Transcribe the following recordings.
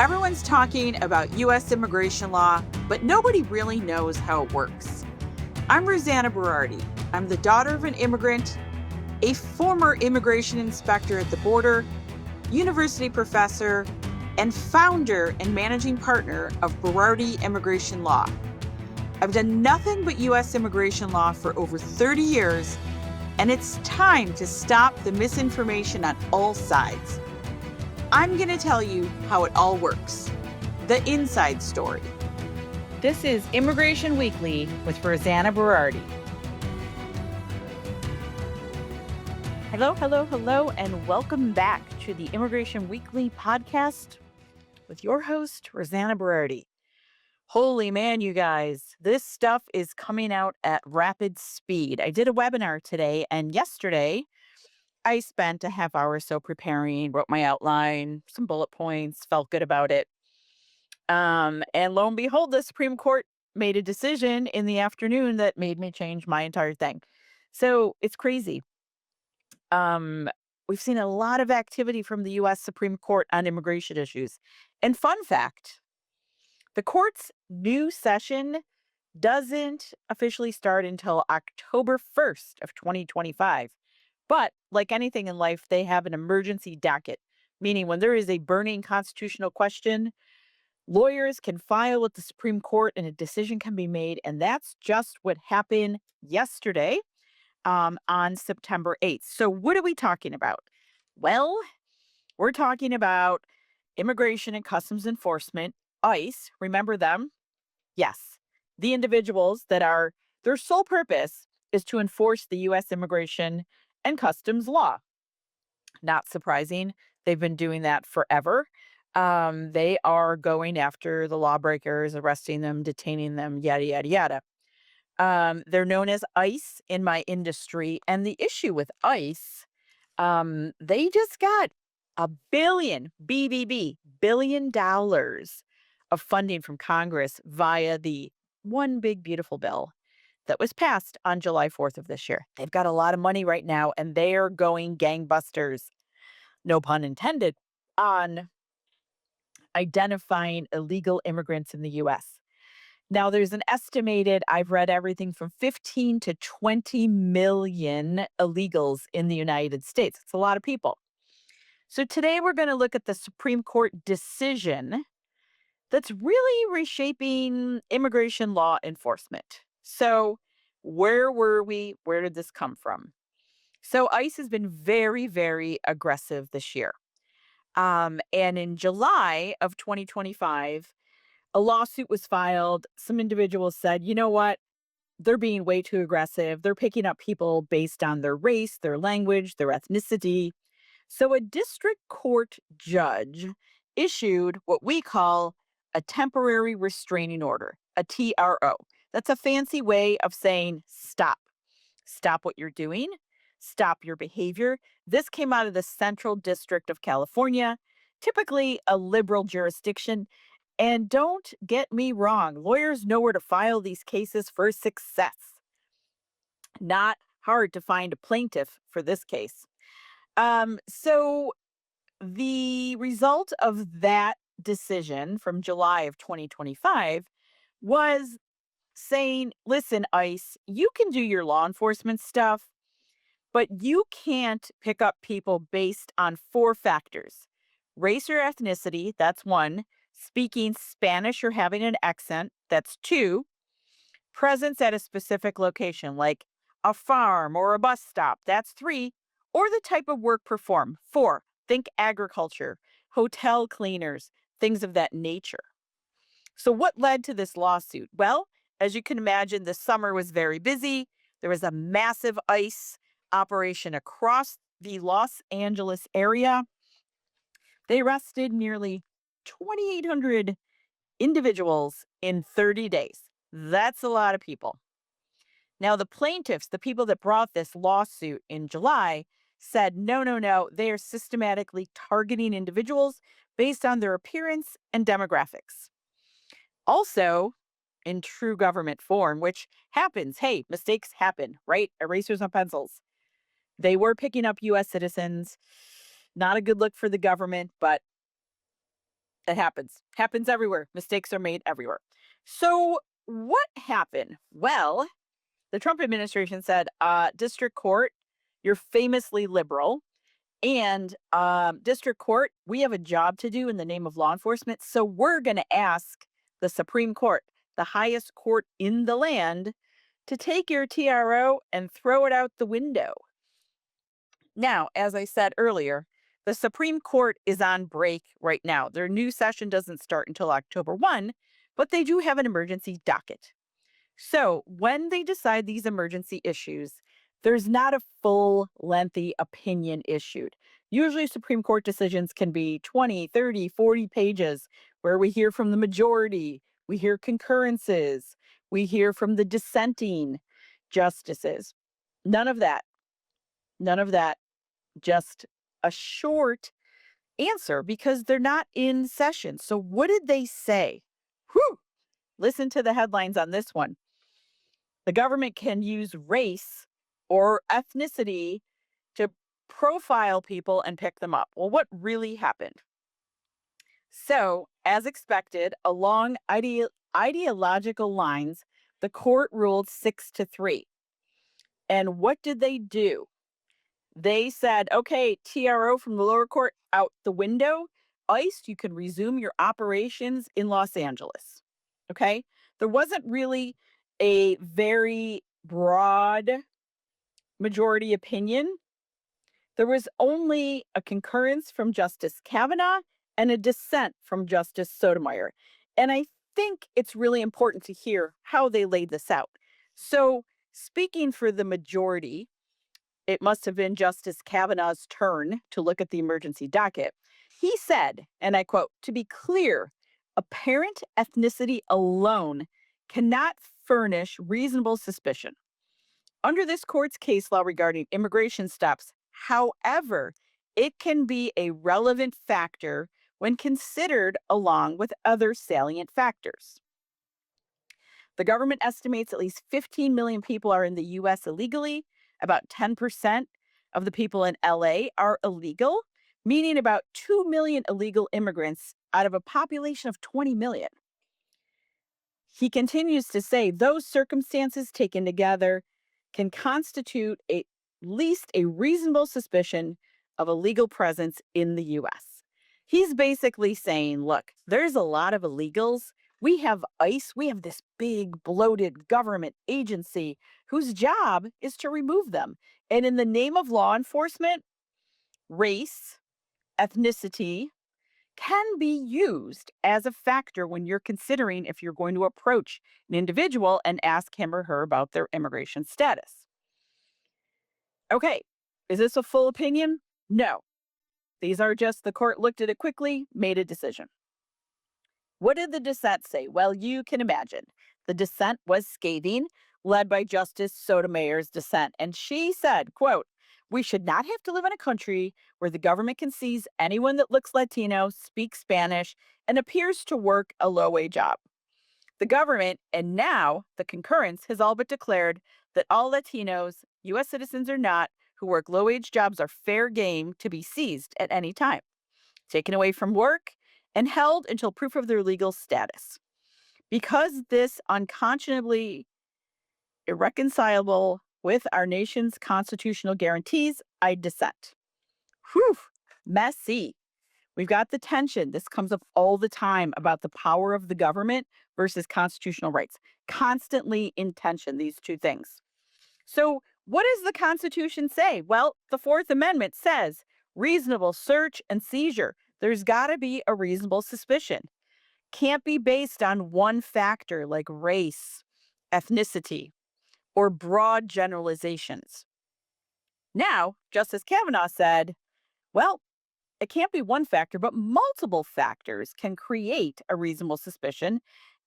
Everyone's talking about U.S. immigration law, but nobody really knows how it works. I'm Rosanna Berardi. I'm the daughter of an immigrant, a former immigration inspector at the border, university professor, and founder and managing partner of Berardi Immigration Law. I've done nothing but U.S. immigration law for over 30 years, and it's time to stop the misinformation on all sides. I'm going to tell you how it all works. The inside story. This is Immigration Weekly with Rosanna Berardi. Hello, and welcome back to the Immigration Weekly podcast with your host, Rosanna Berardi. Holy man, you guys, this stuff is coming out at rapid speed. I did a webinar today, and yesterday I spent a half hour or so preparing, wrote my outline, some bullet points, felt good about it. And lo and behold, the Supreme Court made a decision in the afternoon that made me change my entire thing. So it's crazy. We've seen a lot of activity from the U.S. Supreme Court on immigration issues. And fun fact, the court's new session doesn't officially start until October 1st of 2025. But like anything in life, they have an emergency docket, meaning when there is a burning constitutional question, lawyers can file with the Supreme Court and a decision can be made. And that's just what happened yesterday on September 8th. So what are we talking about? Well, we're talking about Immigration and Customs Enforcement, ICE. Remember them? Yes. The individuals that are, their sole purpose is to enforce the U.S. immigration and customs law. Not surprising. They've been doing that forever. They are going after the lawbreakers, arresting them, detaining them, yada, yada, yada. They're known as ICE in my industry. And the issue with ICE, they just got $1 billion of funding from Congress via the One Big Beautiful Bill that was passed on July 4th of this year. They've got a lot of money right now, and they are going gangbusters, no pun intended, on identifying illegal immigrants in the U.S. Now, there's an estimated, I've read everything from 15 to 20 million illegals in the United States. It's a lot of people. So today we're going to look at the Supreme Court decision that's really reshaping immigration law enforcement. So where were we? Where did this come from? So ICE has been very, very aggressive this year. And in July of 2025, a lawsuit was filed. Some individuals said, you know what? They're being way too aggressive. They're picking up people based on their race, their language, their ethnicity. So a district court judge issued what we call a temporary restraining order, a TRO. That's a fancy way of saying stop. Stop what you're doing. Stop your behavior. This came out of the Central District of California, typically a liberal jurisdiction. And don't get me wrong, lawyers know where to file these cases for success. Not hard to find a plaintiff for this case. So the result of that decision from July of 2025 was saying, listen, ICE, you can do your law enforcement stuff, but you can't pick up people based on 4 factors. Race or ethnicity, that's 1. Speaking Spanish or having an accent, that's 2. Presence at a specific location, like a farm or a bus stop, that's 3. Or the type of work performed, 4. Think agriculture, hotel cleaners, things of that nature. So what led to this lawsuit? Well, as you can imagine, the summer was very busy. There was a massive ICE operation across the Los Angeles area. They arrested nearly 2,800 individuals in 30 days. That's a lot of people. Now, the plaintiffs, the people that brought this lawsuit in July, said, no, they are systematically targeting individuals based on their appearance and demographics. Also, in true government form, which happens, hey, mistakes happen, right? Erasers on pencils. They were picking up U.S. citizens. Not a good look for the government, but It happens. Happens everywhere. Mistakes are made everywhere. So, what happened? Well, the Trump administration said, District Court, you're famously liberal. And District Court, we have a job to do in the name of law enforcement. So, we're going to ask the Supreme Court, the highest court in the land, to take your TRO and throw it out the window. Now, as I said earlier, the Supreme Court is on break right now. Their new session doesn't start until October 1, but they do have an emergency docket. So, when they decide these emergency issues, there's not a full, lengthy opinion issued. Usually, Supreme Court decisions can be 20, 30, 40 pages where we hear from the majority, we hear concurrences, we hear from the dissenting justices. None of that. None of that. Just a short answer because they're not in session. So, what did they say? Whew! Listen to the headlines on this one. The government can use race or ethnicity to profile people and pick them up. Well, what really happened? So, as expected, along ideological lines, the court ruled 6-3. And what did they do? They said, okay, TRO from the lower court out the window. ICE, you can resume your operations in Los Angeles. Okay. There wasn't really a very broad majority opinion. There was only a concurrence from Justice Kavanaugh and a dissent from Justice Sotomayor. And I think it's really important to hear how they laid this out. So, speaking for the majority, it must have been Justice Kavanaugh's turn to look at the emergency docket. He said, and I quote, to be clear, apparent ethnicity alone cannot furnish reasonable suspicion. Under this court's case law regarding immigration stops, however, it can be a relevant factor when considered along with other salient factors. The government estimates at least 15 million people are in the US illegally. About 10% of the people in LA are illegal, meaning about 2 million illegal immigrants out of a population of 20 million. He continues to say those circumstances taken together can constitute at least a reasonable suspicion of a legal presence in the US. He's basically saying, look, there's a lot of illegals. We have ICE, we have this big, bloated government agency whose job is to remove them. And in the name of law enforcement, race, ethnicity, can be used as a factor when you're considering if you're going to approach an individual and ask him or her about their immigration status. Okay, is this a full opinion? No. These are just the court looked at it quickly, made a decision. What did the dissent say? Well, you can imagine. The dissent was scathing, led by Justice Sotomayor's dissent. And she said, quote, we should not have to live in a country where the government can seize anyone that looks Latino, speaks Spanish, and appears to work a low-wage job. The government, and now the concurrence, has all but declared that all Latinos, U.S. citizens or not, who work low-wage jobs are fair game to be seized at any time, taken away from work, and held until proof of their legal status. Because this unconscionably irreconcilable with our nation's constitutional guarantees, I dissent. Whew, messy. We've got the tension. This comes up all the time about the power of the government versus constitutional rights. Constantly in tension, these two things. So, what does the Constitution say? Well, the Fourth Amendment says reasonable search and seizure. There's got to be a reasonable suspicion. Can't be based on one factor like race, ethnicity, or broad generalizations. Now, Justice Kavanaugh said, well, it can't be one factor, but multiple factors can create a reasonable suspicion.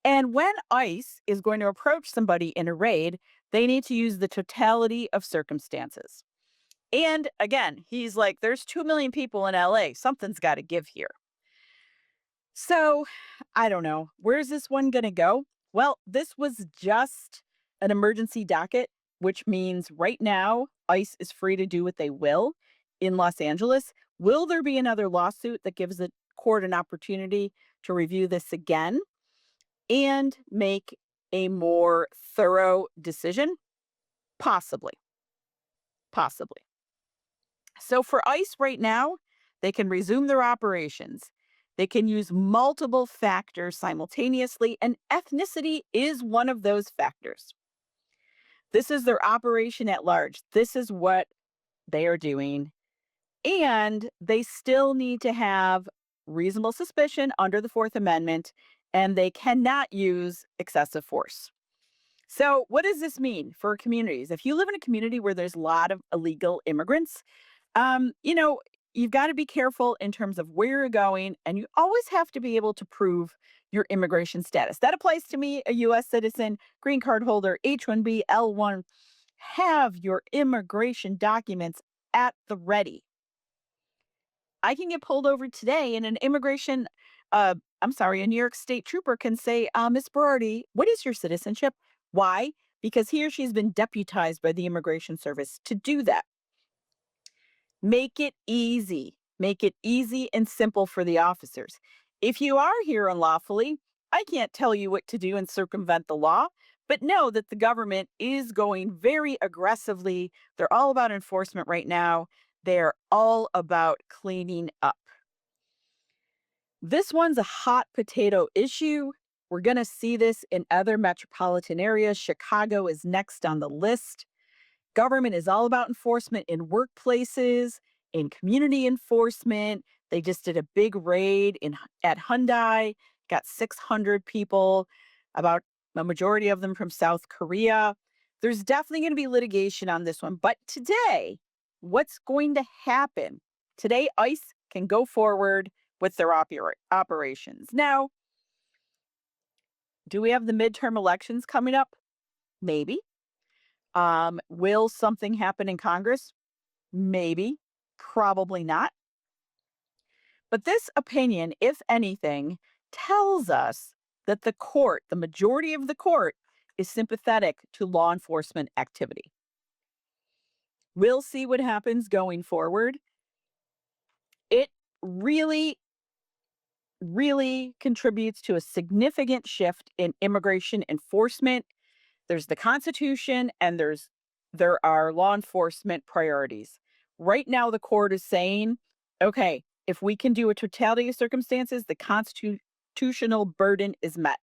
And when ICE is going to approach somebody in a raid, they need to use the totality of circumstances. And again, he's like, there's 2 million people in LA. Something's got to give here. So I don't know. Where's this one going to go? Well, this was just an emergency docket, which means right now ICE is free to do what they will in Los Angeles. Will there be another lawsuit that gives the court an opportunity to review this again and make a more thorough decision? Possibly. Possibly. So for ICE right now, they can resume their operations. They can use multiple factors simultaneously, and ethnicity is one of those factors. This is their operation at large. This is what they are doing. And they still need to have reasonable suspicion under the Fourth Amendment, and they cannot use excessive force. So, what does this mean for communities? If you live in a community where there's a lot of illegal immigrants, um, you know, you've got to be careful in terms of where you're going, and you always have to be able to prove your immigration status. That applies to me, a US citizen, green card holder, H-1B, L-1. Have your immigration documents at the ready. I can get pulled over today and an immigration, a New York State trooper can say, Miss Berardi, what is your citizenship? Why? Because he or she's been deputized by the Immigration Service to do that. Make it easy. Make it easy and simple for the officers. If you are here unlawfully, I can't tell you what to do and circumvent the law, but know that the government is going very aggressively. They're all about enforcement right now. They're all about cleaning up. This one's a hot potato issue. We're going to see this in other metropolitan areas. Chicago is next on the list. Government is all about enforcement in workplaces, in community enforcement. They just did a big raid at Hyundai, got 600 people, about a majority of them from South Korea. There's definitely going to be litigation on this one. But today, what's going to happen? Today, ICE can go forward with their operations. Now, do we have the midterm elections coming up? Maybe. Will something happen in Congress? Maybe. Probably not. But this opinion, if anything, tells us that the court, the majority of the court, is sympathetic to law enforcement activity. We'll see what happens going forward. It really, really contributes to a significant shift in immigration enforcement. There's the Constitution and there are law enforcement priorities. Right now, the court is saying, okay, if we can do a totality of circumstances, the constitutional burden is met.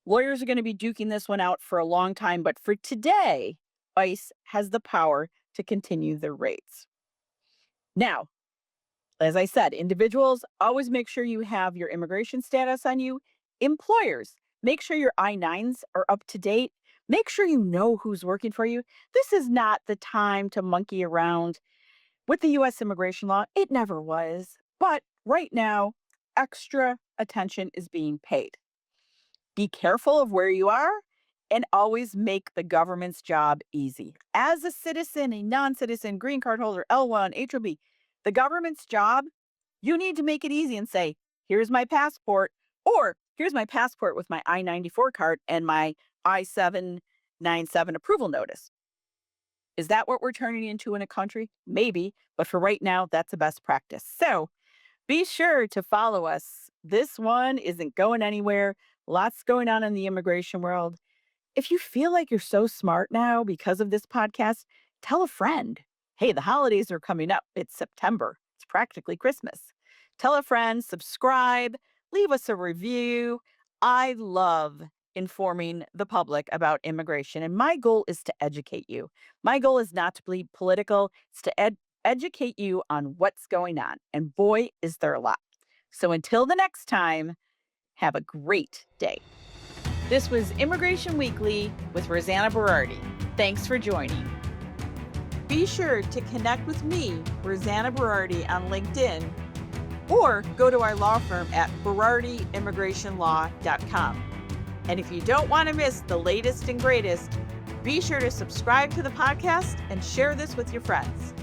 Lawyers are going to be duking this one out for a long time, but for today, ICE has the power to continue their raids. Now, as I said, individuals, always make sure you have your immigration status on you. Employers, make sure your I-9s are up to date. Make sure you know who's working for you. This is not the time to monkey around with the U.S. immigration law. It never was. But right now, extra attention is being paid. Be careful of where you are and always make the government's job easy. As a citizen, a non-citizen, green card holder, L1, H-1B, the government's job, you need to make it easy and say, here's my passport, or here's my passport with my I-94 card and my I-797 approval notice. Is that what we're turning into in a country? Maybe, but for right now, that's the best practice. So be sure to follow us. This one isn't going anywhere. Lots going on in the immigration world. If you feel like you're so smart now because of this podcast, tell a friend. Hey, the holidays are coming up. It's September. It's practically Christmas. Tell a friend, subscribe, leave us a review. I love informing the public about immigration, and my goal is to educate you. My goal is not to be political. It's to educate you on what's going on. And boy, is there a lot. So until the next time, have a great day. This was Immigration Weekly with Rosanna Berardi. Thanks for joining. Be sure to connect with me, Rosanna Berardi, on LinkedIn, or go to our law firm at berardiimmigrationlaw.com. And if you don't want to miss the latest and greatest, be sure to subscribe to the podcast and share this with your friends.